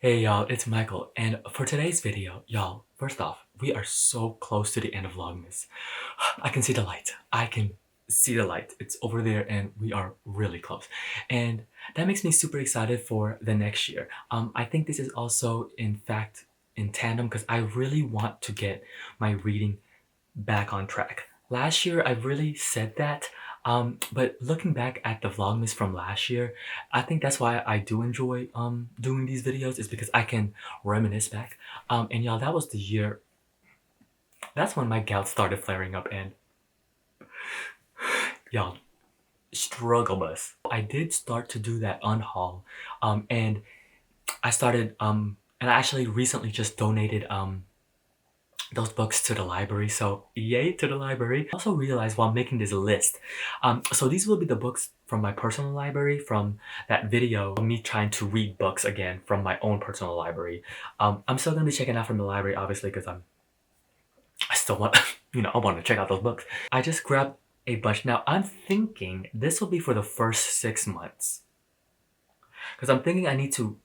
Hey y'all, it's Michael, and for today's video, y'all, first off, we are so close to the end of Vlogmas. I can see the light. I can see the light. It's over there and we are really close. And that makes me super excited for the next year. I think this is also, in fact, in tandem because I really want to get my reading back on track. Last year, I really said that, but looking back at the Vlogmas from last year, I think that's why I do enjoy doing these videos is because I can reminisce back. And y'all, that was the year, that's when my gout started flaring up and y'all, struggle bus. I did start to do that unhaul, and I started, and I actually recently just donated those books to the library, so yay to the library. I also realized while making this list, so these will be the books from my personal library from that video of me trying to read books again from my own personal library. I'm still gonna be checking out from the library obviously because I still want I want to check out those books. I just grabbed a bunch. Now I'm thinking this will be for the first 6 months because I'm thinking I need to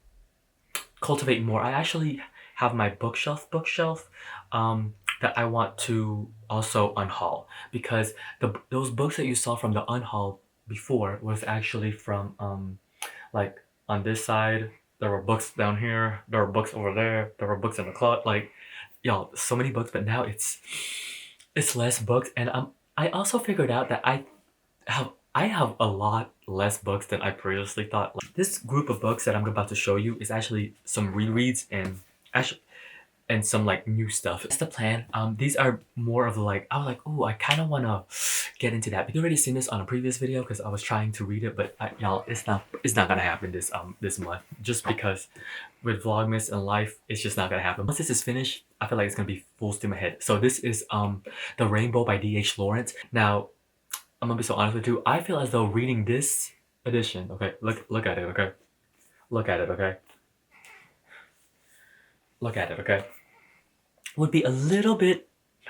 cultivate more. I actually have my bookshelf that I want to also unhaul because those books that you saw from the unhaul before was actually from like on this side there were books down here, there were books over there were books in the closet, like y'all, so many books, but now it's less books. And I also figured out that I have a lot less books than I previously thought. Like, this group of books that I'm about to show you is actually some rereads and some like new stuff. That's the plan. These are more of like, I was like, oh, I kind of want to get into that. You already seen this on a previous video because I was trying to read it, but y'all, it's not gonna happen this month just because with Vlogmas and life, it's just not gonna happen. Once this is finished, I feel like it's gonna be full steam ahead. So this is The Rainbow by D.H. Lawrence. Now, I'm gonna be so honest with you. I feel as though reading this edition, okay, look at it, okay? Look at it, okay? Look at it, okay? Would be a little bit,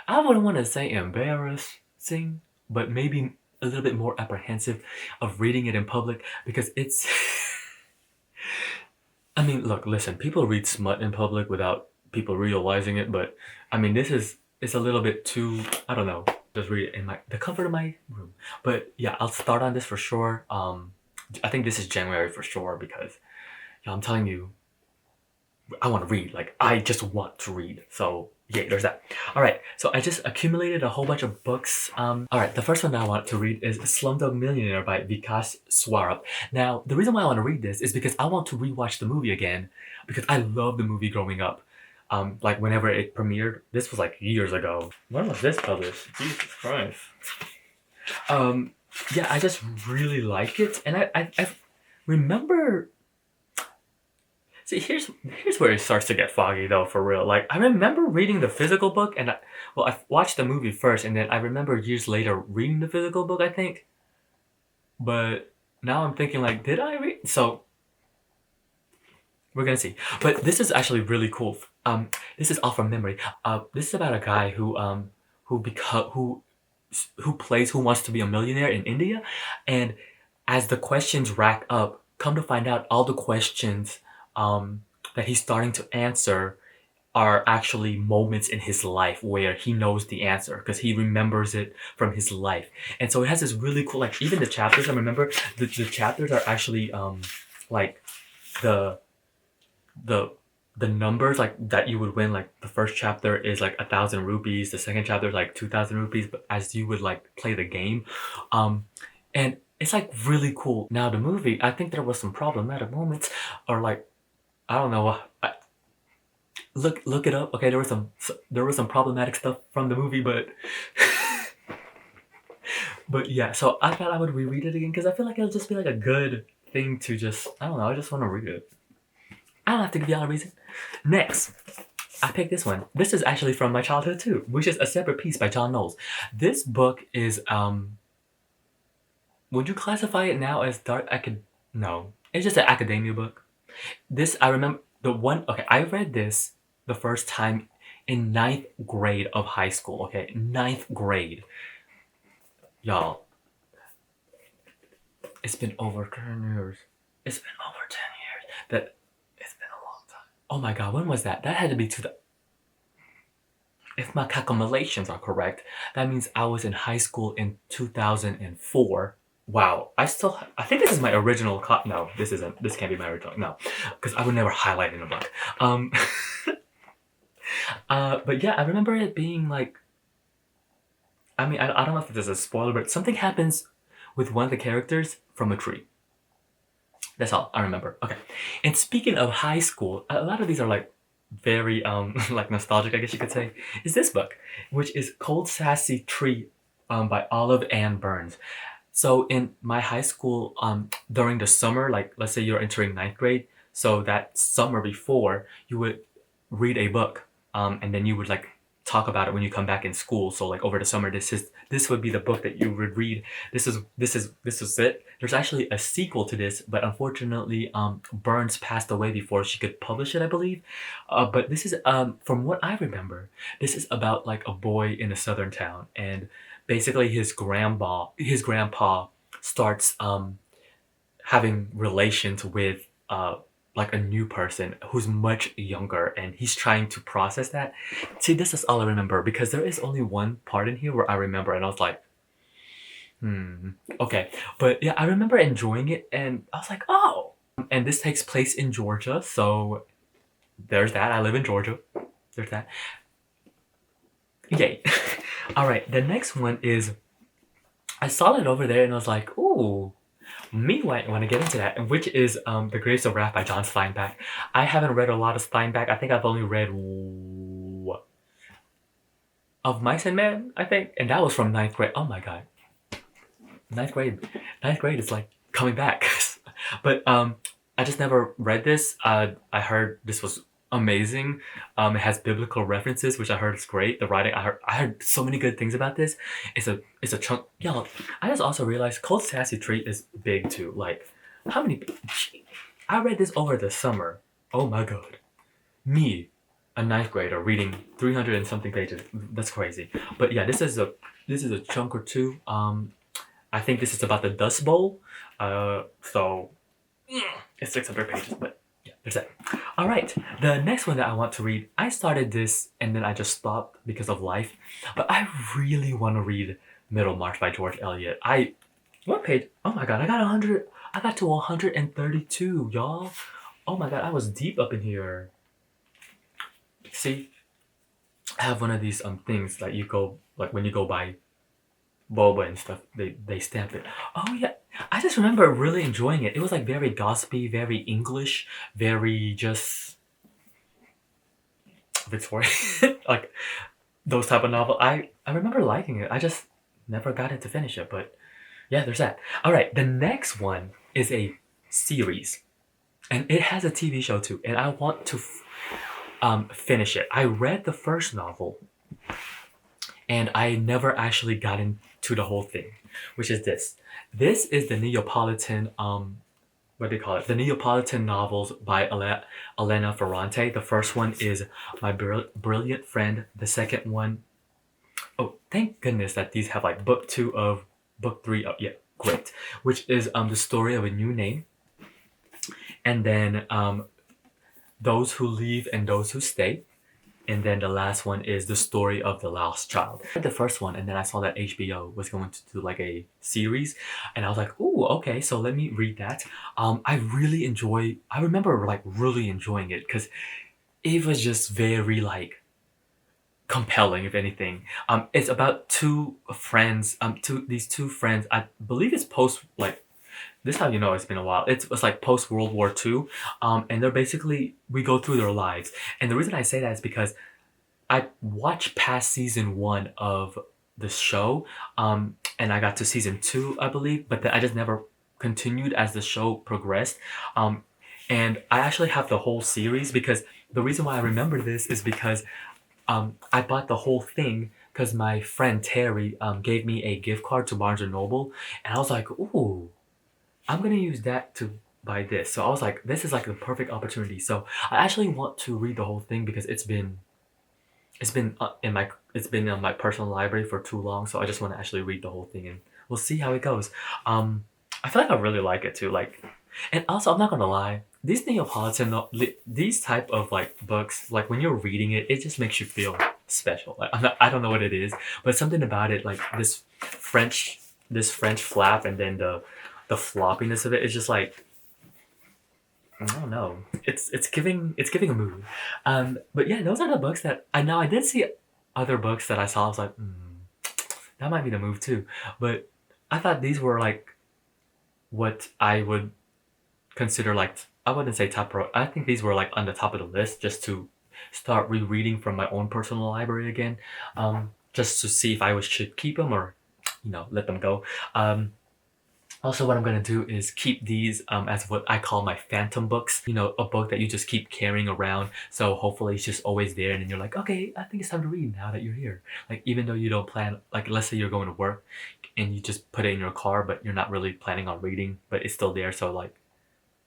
I wouldn't want to say embarrassing, but maybe a little bit more apprehensive of reading it in public because it's I mean, look, listen, people read smut in public without people realizing it, but I mean, it's a little bit too, I don't know, just read it in the comfort of my room. But yeah, I'll start on this for sure. I think this is January for sure because, yeah, I'm telling you, I want to read. Like, I just want to read. So yeah, there's that. All right, so I just accumulated a whole bunch of books. All right, the first one that I want to read is Slumdog Millionaire by Vikas Swarup. Now, the reason why I want to read this is because I want to rewatch the movie again because I love the movie growing up. Like whenever it premiered, this was like years ago. When was this published? Jesus Christ. Yeah, I just really like it, and I remember. See, here's where it starts to get foggy though, for real. Like, I remember reading the physical book and I watched the movie first and then I remember years later reading the physical book, I think. But now I'm thinking like, did I read? So we're gonna see. But this is actually really cool. This is all from memory. This is about a guy who plays Who Wants to Be a Millionaire in India, and as the questions rack up, come to find out all the questions that he's starting to answer are actually moments in his life where he knows the answer because he remembers it from his life. And so it has this really cool, like, even the chapters, I remember the chapters are actually like the the the numbers like that you would win. Like the first chapter is like 1,000 rupees, the second chapter is like 2,000 rupees, but as you would like play the game, and it's like really cool. Now the movie, I think there was some problematic moments, or like, I don't know. Look it up. Okay, there was some problematic stuff from the movie, but but yeah. So I thought I would reread it again because I feel like it'll just be like a good thing to just, I don't know. I just want to read it. I don't have to give y'all a reason. Next, I picked this one. This is actually from my childhood too, which is A Separate Piece by John Knowles. This book is would you classify it now as dark? No. It's just an academia book. This, I remember the one, okay, I read this the first time in 9th grade of high school, okay? 9th grade. Y'all, it's been over 10 years. It's been over 10 years. It's been a long time. Oh my god, when was that? That had to be if my calculations are correct, that means I was in high school in 2004. Wow, I think this is my original no, this isn't. This can't be my original. No, because I would never highlight in a book. Um, but yeah, I remember it being like, I mean, I don't know if this is a spoiler, but something happens with one of the characters from a tree. That's all I remember. Okay. And speaking of high school, a lot of these are like very like nostalgic, I guess you could say, is this book, which is Cold Sassy Tree by Olive Ann Burns. So in my high school, during the summer, like let's say you're entering ninth grade, so that summer before, you would read a book, and then you would like talk about it when you come back in school. So like over the summer, this would be the book that you would read. This is it. There's actually a sequel to this, but unfortunately, Burns passed away before she could publish it, I believe. But this is from what I remember, this is about like a boy in a southern town, and basically his grandpa starts having relations with like a new person who's much younger, and he's trying to process that. See, this is all I remember because there is only one part in here where I remember, and I was like, okay. But yeah, I remember enjoying it, and I was like, oh. And this takes place in Georgia, so there's that. I live in Georgia. There's that. Yay. All right, the next one is, I saw it over there and I was like, ooh, me want to get into that, which is The Graves of Wrath by John Steinbeck. I haven't read a lot of Steinbeck. I think I've only read Of Mice and Men, I think, and that was from ninth grade. Oh my god, ninth grade, ninth grade is like coming back. But I just never read this. I heard this was amazing. It has biblical references, which I heard is great. The writing, I heard so many good things about this. It's a chunk. Yo, I just also realized Cold Sassy Tree is big too. Like, how many? I read this over the summer. Oh my god, me, a ninth grader reading 300 and something pages. That's crazy. But yeah, this is a chunk or two. I think this is about the Dust Bowl. So it's 600 pages, but yeah, there's that. All right, the next one that I want to read, I started this and then I just stopped because of life, but I really want to read Middlemarch by George Eliot. What page? Oh my god, I got 100. I got to 132, y'all. Oh my god, I was deep up in here. See, I have one of these things that you go, like when you go buy boba and stuff, they stamp it. Oh yeah, I just remember really enjoying it. It was like very gossipy, very English, very just Victorian, like those type of novel. I remember liking it. I just never got it to finish it, but yeah, there's that. All right, the next one is a series, and it has a TV show too, and I want to finish it. I read the first novel, and I never actually got into the whole thing, which is this. This is the Neapolitan, what do you call it? The Neapolitan novels by Elena Ferrante. The first one is My Brilliant Friend. The second one, oh, thank goodness that these have like book 2 of book 3 of, yeah, great. Which is The Story of a New Name. And then Those Who Leave and Those Who Stay. And then the last one is The Story of the Lost Child. I read the first one, and then I saw that HBO was going to do like a series, and I was like, ooh, okay, so let me read that. I remember like really enjoying it because it was just very like compelling, if anything. It's about two friends, these two friends, I believe it's post, like, this is how you know it's been a while. It's like post World War II, and they're basically, we go through their lives. And the reason I say that is because I watched past season 1 of the show, and I got to season 2, I believe, but then I just never continued as the show progressed. And I actually have the whole series because the reason why I remember this is because I bought the whole thing because my friend Terry gave me a gift card to Barnes& and Noble, and I was like, ooh, I'm gonna use that to buy this. So I was like, this is like the perfect opportunity. So I actually want to read the whole thing because it's been in my personal library for too long. So I just want to actually read the whole thing, and we'll see how it goes. I feel like I really like it too. Like, And also, I'm not gonna lie, these these type of like books, like when you're reading it, it just makes you feel special. Like I don't know what it is, but something about it, like this French flap, and then the floppiness of it is just like, I don't know. It's giving a mood. But yeah, those are the books that I know. I did see other books that I saw. I was like, that might be the move too. But I thought these were like what I would consider like, I wouldn't say top pro. I think these were like on the top of the list just to start rereading from my own personal library again, just to see if should keep them or let them go. Also, what I'm gonna do is keep these as what I call my phantom books. A book that you just keep carrying around. So hopefully it's just always there, and then you're like, okay, I think it's time to read now that you're here. Like even though you don't plan, like let's say you're going to work, and you just put it in your car, but you're not really planning on reading, but it's still there. So like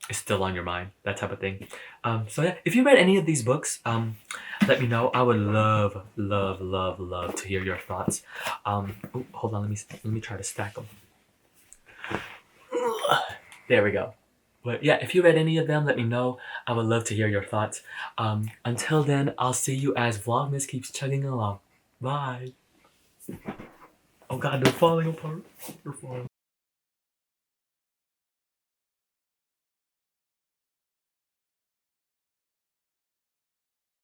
it's still on your mind, that type of thing. So yeah, if you read any of these books, let me know. I would love, love, love, love to hear your thoughts. Ooh, hold on, let me try to stack them. There we go. But yeah, if you read any of them, let me know. I would love to hear your thoughts. Until then, I'll see you as Vlogmas keeps chugging along. Bye. Oh god, they're falling apart. They're falling